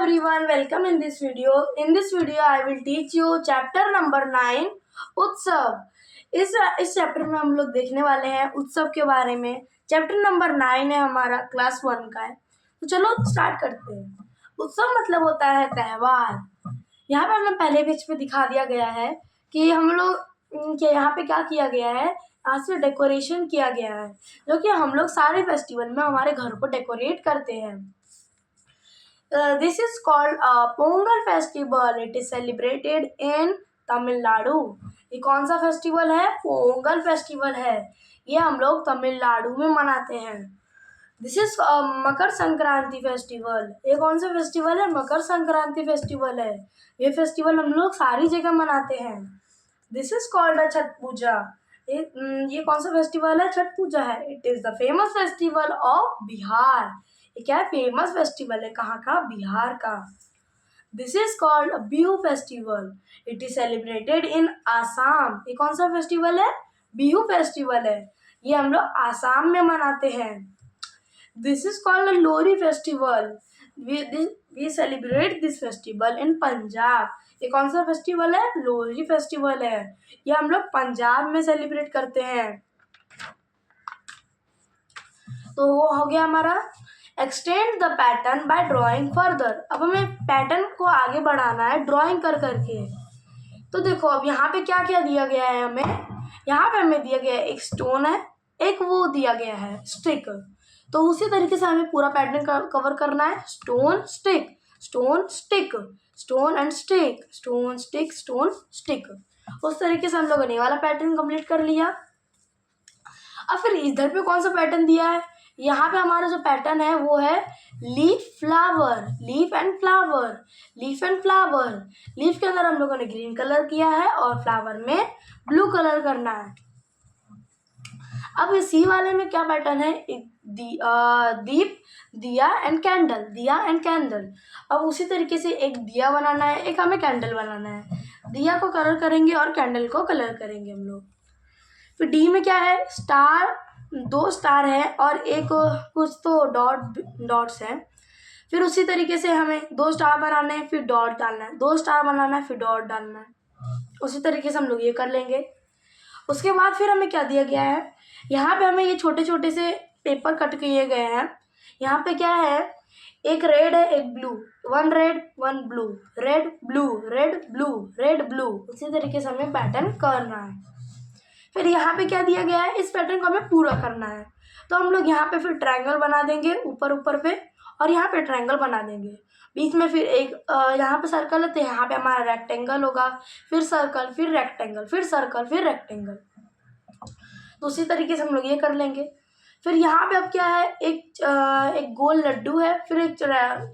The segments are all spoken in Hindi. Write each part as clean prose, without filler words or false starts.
everyone, welcome in this video. In this video, I will teach you chapter number 9 उत्सव। इस चैप्टर में हम लोग देखने वाले हैं उत्सव के बारे में। चैप्टर नंबर 9 है हमारा, क्लास 1 का है। तो चलो स्टार्ट करते हैं। उत्सव मतलब होता है त्यौहार। यहाँ पे हमें पहले पेज पे दिखा दिया गया है कि हम लोग यहाँ पे क्या किया गया है, आज से डेकोरेशन किया गया है, जो कि हम लोग सारे फेस्टिवल में हमारे घर को डेकोरेट करते हैं। This is called Pongal festival. It is celebrated in Tamil Nadu. ये कौन सा फेस्टिवल है? पोंगल फेस्टिवल है। ये हम लोग तमिलनाडु में मनाते हैं। This is Makar Sankranti festival. ये कौन सा फेस्टिवल है? मकर संक्रांति फेस्टिवल है। ये फेस्टिवल हम लोग सारी जगह मनाते हैं। दिस इज कॉल्ड छठ पूजा। ये कौन सा फेस्टिवल है? छठ पूजा है। It is the famous festival of Bihar. ये क्या है? फेमस फेस्टिवल है। कहाँ का? बिहार का। This is called Bihu festival. It is celebrated in Assam. ये कौन सा फेस्टिवल है? बिहू फेस्टिवल है। ये हम लोग आसाम में मनाते हैं। This is called Lohri festival. We celebrate this festival in Punjab. ये कौन सा फेस्टिवल है? लोहरी फेस्टिवल है। ये हम लोग पंजाब में सेलिब्रेट करते हैं। तो वो हो गया हमारा extend the pattern by drawing further. अब हमें पैटर्न को आगे बढ़ाना है ड्राइंग कर करके। तो देखो अब यहाँ पे क्या क्या दिया गया है हमें। यहाँ पे हमें दिया गया है एक स्टोन है, एक वो दिया गया है स्टिक। तो उसी तरीके से हमें पूरा पैटर्न कवर करना है। Stone stick, stone stick, stone and stick, stone stick, stone stick. उस तरीके से हम लोगों ने ये वाला पैटर्न कंप्लीट कर लिया। अब फिर इधर पे कौन सा पैटर्न दिया है? यहाँ पे हमारा जो पैटर्न है वो है leaf flower, leaf and flower, leaf and flower. Leaf के अंदर हम लोगों ने ग्रीन कलर किया है और फ्लावर में ब्लू कलर करना है। अब इसी वाले में क्या पैटर्न है? दीप, दिया एंड कैंडल, दिया एंड कैंडल। अब उसी तरीके से एक दिया बनाना है, एक हमें कैंडल बनाना है। दिया को कलर करेंगे और कैंडल को कलर करेंगे हम लोग। फिर डी में क्या है? स्टार, 2 स्टार है और एक कुछ तो डॉट्स है। फिर उसी तरीके से हमें 2 स्टार बनाना है, फिर डॉट डालना है, 2 स्टार बनाना है, फिर डॉट डालना है। उसी तरीके से हम लोग ये कर लेंगे। उसके बाद फिर हमें क्या दिया गया है? यहाँ पे हमें ये छोटे छोटे से पेपर कट किए गए हैं। यहाँ पे क्या है? एक रेड है, एक blue, 1 red 1 blue, red blue, red blue, red blue. उसी तरीके से हमें पैटर्न करना है। फिर यहाँ पे क्या दिया गया है? इस पैटर्न को हमें पूरा करना है। तो हम लोग यहाँ पे फिर ट्रायंगल बना देंगे ऊपर पे, और यहाँ पे ट्रायंगल बना देंगे। बीच में फिर एक यहाँ पे सर्कल है, तो यहाँ पे हमारा रेक्टेंगल होगा, फिर सर्कल, फिर रेक्टेंगल, फिर सर्कल, फिर रेक्टेंगल। तो उसी तरीके से हम लोग ये कर लेंगे। फिर यहाँ पे अब क्या है? एक गोल लड्डू है, फिर एक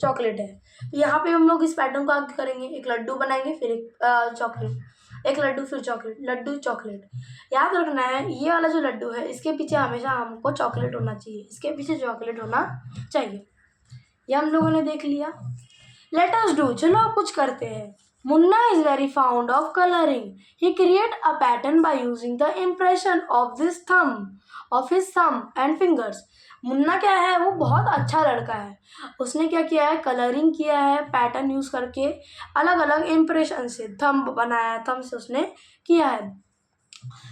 चॉकलेट है। तो यहाँ पे हम लोग इस पैटर्न को आगे करेंगे। एक लड्डू बनाएंगे, फिर एक चॉकलेट, एक लड्डू, फिर चॉकलेट, लड्डू चॉकलेट। याद रखना है ये वाला जो लड्डू है इसके पीछे हमेशा हमको चॉकलेट होना चाहिए, इसके पीछे चॉकलेट होना चाहिए। ये हम लोगों ने देख लिया। लेट अस डू, चलो अब कुछ करते हैं। Munna is very found of colouring. He create a pattern by using the impression of this thumb, of his thumb and fingers. Munna क्या है? वो बहुत अच्छा लड़का है। उसने क्या किया है? कलरिंग किया है पैटर्न यूज करके, अलग अलग इम्प्रेशन से थंब बनाया, थंब से उसने किया है।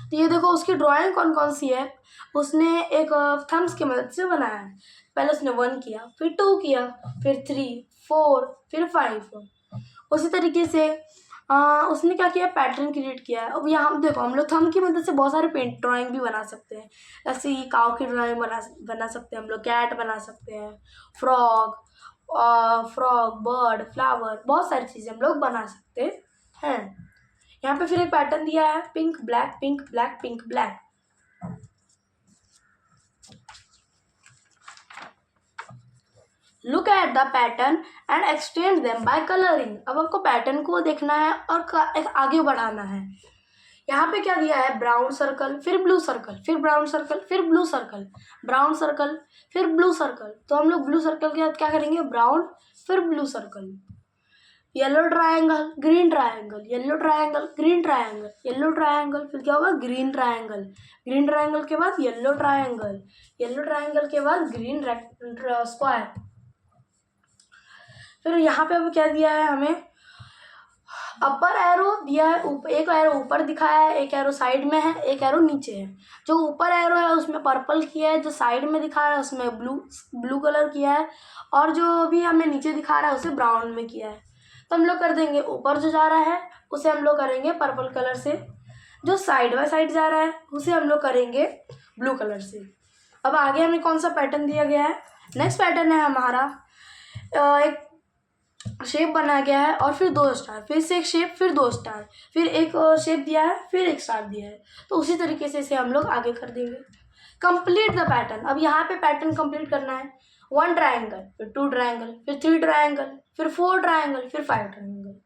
तो ये देखो उसकी ड्राइंग कौन कौन सी है। उसने एक थम्स की मदद से बनाया है। पहले उसने 1 किया, फिर 2 किया, फिर 3, 4, फिर 5। उसी तरीके से उसने क्या किया? पैटर्न क्रिएट किया है। अब यहाँ देखो हम लोग थंब की मदद से बहुत सारे पेंट ड्राइंग भी बना सकते हैं। जैसे ये काऊ की ड्राइंग बना सकते हैं हम लोग, कैट बना सकते हैं, फ्रॉग, बर्ड, फ्लावर, बहुत सारी चीज़ें हम लोग बना सकते हैं। यहाँ पे फिर एक पैटर्न दिया है, pink black, pink black, pink black. Look at the pattern and extend them by colouring. अब आपको पैटर्न को देखना है और एक आगे बढ़ाना है। यहाँ पे क्या दिया है? ब्राउन सर्कल, फिर ब्लू सर्कल, फिर ब्राउन सर्कल, फिर ब्लू सर्कल, ब्राउन सर्कल, फिर ब्लू सर्कल। तो हम लोग ब्लू सर्कल के बाद क्या करेंगे? ब्राउन, फिर blue circle, yellow triangle, green triangle, yellow triangle, green triangle, yellow triangle, फिर क्या होगा? ग्रीन ट्रायंगल, ग्रीन ट्रायंगल के बाद येलो ट्रायंगल, येलो ट्रायंगल के बाद ग्रीन स्क्वायर। फिर यहाँ पे अब क्या दिया है हमें, अपर एरो दिया है, एक एरो ऊपर दिखाया है, एक एरो साइड में है, एक एरो नीचे है। जो ऊपर एरो है उसमें पर्पल किया है, जो साइड में दिखा रहा है उसमें ब्लू कलर किया है, और जो भी हमें नीचे दिखा रहा है उसे ब्राउन में किया है। तो हम लोग कर देंगे, ऊपर जो जा रहा है उसे हम लोग करेंगे पर्पल कलर से, जो साइड बाय साइड जा रहा है उसे हम लोग करेंगे ब्लू कलर से। अब आगे हमें कौन सा पैटर्न दिया गया है, नेक्स्ट पैटर्न है हमारा एक शेप बनाया गया है और फिर 2 स्टार, फिर से एक शेप, फिर 2 स्टार, फिर एक शेप दिया है, फिर एक स्टार दिया है। तो उसी तरीके से इसे हम लोग आगे कर देंगे। कंप्लीट द पैटर्न, अब यहाँ पे पैटर्न कंप्लीट करना है। 1 ट्रायंगल, फिर 2 ट्रायंगल, फिर 3 ट्रायंगल, फिर 4 ट्रायंगल, फिर 5 ट्रायंगल।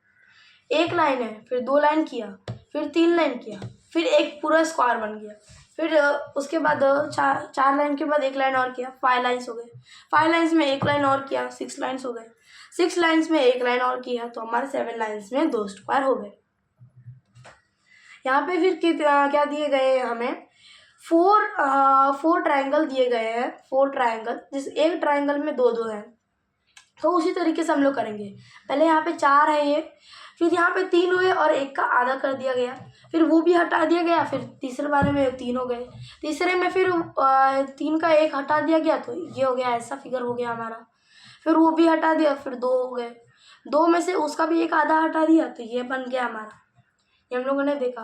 एक लाइन है, फिर 2 लाइन किया, फिर 3 लाइन किया, फिर एक पूरा स्क्वायर बन गया, फिर उसके बाद 4 लाइन के बाद एक लाइन और किया, 5 लाइन्स हो गए। 5 लाइन्स में एक लाइन और किया, 6 लाइन्स हो गए। 6 लाइन्स में एक लाइन और किया तो हमारे 7 लाइन्स में 2 स्क्वायर हो गए। यहाँ पे फिर क्या दिए गए हैं हमें, 4 ट्रायंगल दिए गए हैं, 4 ट्रायंगल, जिस एक ट्रायंगल में 2-2 हैं। तो उसी तरीके से हम लोग करेंगे। पहले यहाँ पे 4 है ये, फिर यहाँ पे 3 हुए और एक का आधा कर दिया गया, फिर वो भी हटा दिया गया, फिर तीसरे वाले में 3 हो गए, तीसरे में फिर 3 का 1 हटा दिया गया तो ये हो गया, ऐसा फिगर हो गया हमारा। फिर वो भी हटा दिया, फिर 2 हो गए, 2 में से उसका भी एक आधा हटा दिया तो ये बन गया हमारा। ये हम लोगों ने देखा।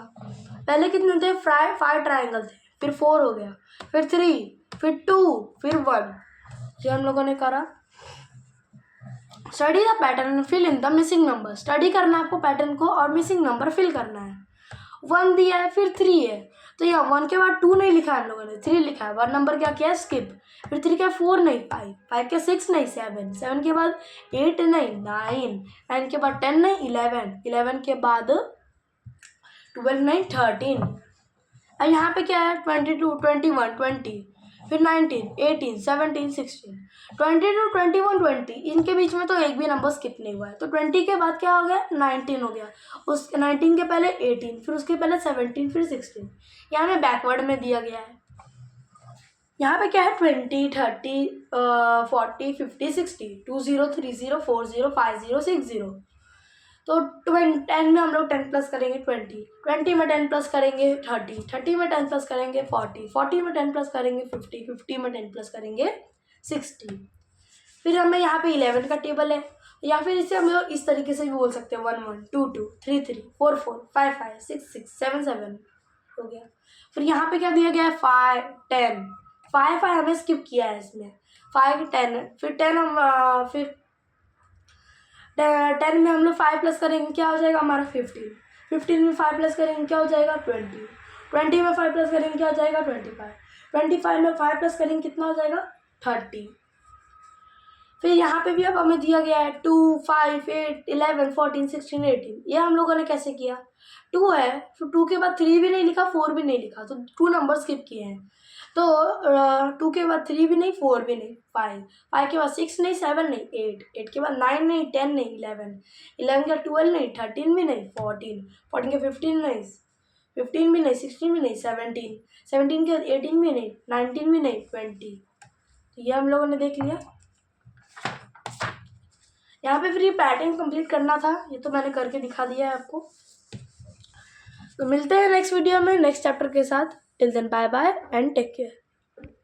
पहले कितने थे, 5 ट्रायंगल थे, फिर 4 हो गया, फिर 3, फिर 2, फिर 1। ये हम लोगों ने करा। Study the pattern and fill in the missing number, study करना है आपको पैटर्न को और मिसिंग नंबर फिल करना है। 1 दिया है, फिर 3 है, तो यहाँ 1 के बाद 2 नहीं लिखा है हम लोगों ने, 3 लिखा है। 1 नंबर क्या किया है, स्किप। फिर 3 का 4 नहीं, 5, 5 के 6 नहीं, 7, 7 के बाद 8 नहीं, 9, 9 के बाद 10 नहीं, 11, 11 के बाद 12 नहीं, 13। अब यहाँ पे क्या है, 22, 21, 20, फिर 19, 18, 17, 16, 22, 21, 20, इनके बीच में तो एक भी नंबर स्किप नहीं हुआ है। तो 20 के बाद क्या हो गया, 19 हो गया, उस 19 के पहले 18, फिर उसके पहले 17, फिर 16। यहाँ में बैकवर्ड में दिया गया है। यहाँ पे क्या है, 20, 30, 40, 50, 60, 20, 30, 40, 50, 60। तो 10 में हम लोग 10 प्लस करेंगे 20, 20 में 10 प्लस करेंगे 30, 30 में 10 प्लस करेंगे 40, 40 में 10 प्लस करेंगे 50, 50 में 10 प्लस करेंगे 60। फिर हमें यहाँ पे 11 का टेबल है, या फिर इसे हम लोग इस तरीके से भी बोल सकते हैं, 1 1, 2 2, 3 3, 4 4, 5 5, 6 6, 7 7 हो गया। फिर यहाँ पे क्या दिया गया है, 5 10, 5 हमें स्किप किया है इसमें, 5 10, फिर 10 हम फिर 10 में हम लोग 5 प्लस करेंगे, क्या हो जाएगा हमारा 15, 15 में 5 प्लस करेंगे क्या हो जाएगा 20, 20 में 5 प्लस करेंगे क्या हो जाएगा 25, 25 में 5 प्लस करेंगे कितना हो जाएगा 30। फिर यहाँ पे भी अब हमें दिया गया है 2 5 8 11 14 16 18। ये हम लोगों ने कैसे किया, 2 है, फिर 2 के बाद 3 भी नहीं लिखा, 4 भी नहीं लिखा, तो 2 नंबर स्किप किए हैं। तो 2 के बाद 3 भी नहीं, 4 भी नहीं, 5, 5 के बाद 6 नहीं, 7 नहीं, 8, 8 के बाद 9 नहीं, 10 नहीं, 11, 11 के 12 नहीं, 13 भी नहीं, 14, 14 के 15 नहीं, 15 भी नहीं, 16 भी नहीं, 17, 17 के 18 भी नहीं, 19 भी नहीं, 20। तो ये हम लोगों ने देख लिया। यहाँ पे फिर ये पैटर्न कंप्लीट करना था, ये तो मैंने करके दिखा दिया है आपको। तो मिलते हैं नेक्स्ट वीडियो में नेक्स्ट चैप्टर के साथ। Till then bye bye and take care.